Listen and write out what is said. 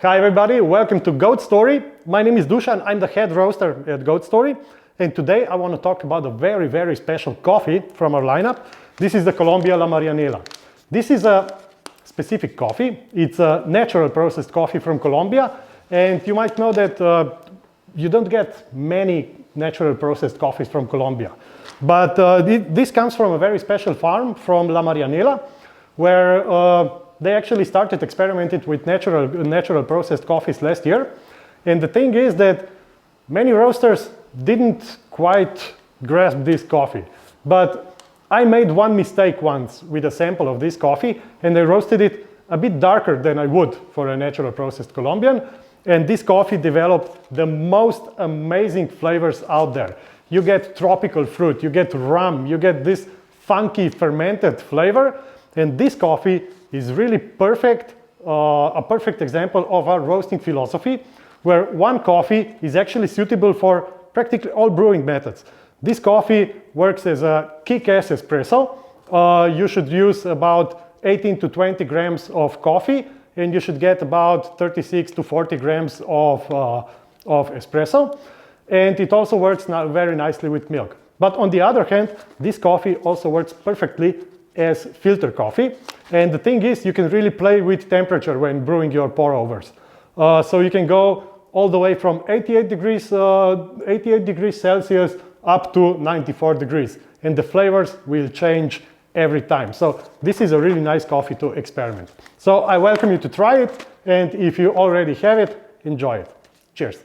Hi everybody, welcome to Goat Story. My name is Dusan, I'm the head roaster at Goat Story. And today I want to talk about a very special coffee from our lineup. This is the Colombia La Marianela. This is a specific coffee. It's a natural processed coffee from Colombia. And you might know that you don't get many natural processed coffees from Colombia. But this comes from a very special farm from La Marianela, where they actually started experimenting with natural processed coffees last year. And the thing is that many roasters didn't quite grasp this coffee. But I made one mistake once with a sample of this coffee, and I roasted it a bit darker than I would for a natural processed Colombian. And this coffee developed the most amazing flavors out there. You get tropical fruit, you get rum, you get this funky fermented flavor. And this coffee is really perfect, a perfect example of our roasting philosophy, where one coffee is actually suitable for practically all brewing methods. This coffee works as a kick-ass espresso. You should use about 18 to 20 grams of coffee, and you should get about 36 to 40 grams of espresso. And it also works very nicely with milk. But on the other hand, this coffee also works perfectly as filter coffee. And the thing is, you can really play with temperature when brewing your pour overs. So you can go all the way from 88 degrees Celsius up to 94 degrees. And the flavors will change every time. So this is a really nice coffee to experiment. So I welcome you to try it. And if you already have it, enjoy it. Cheers.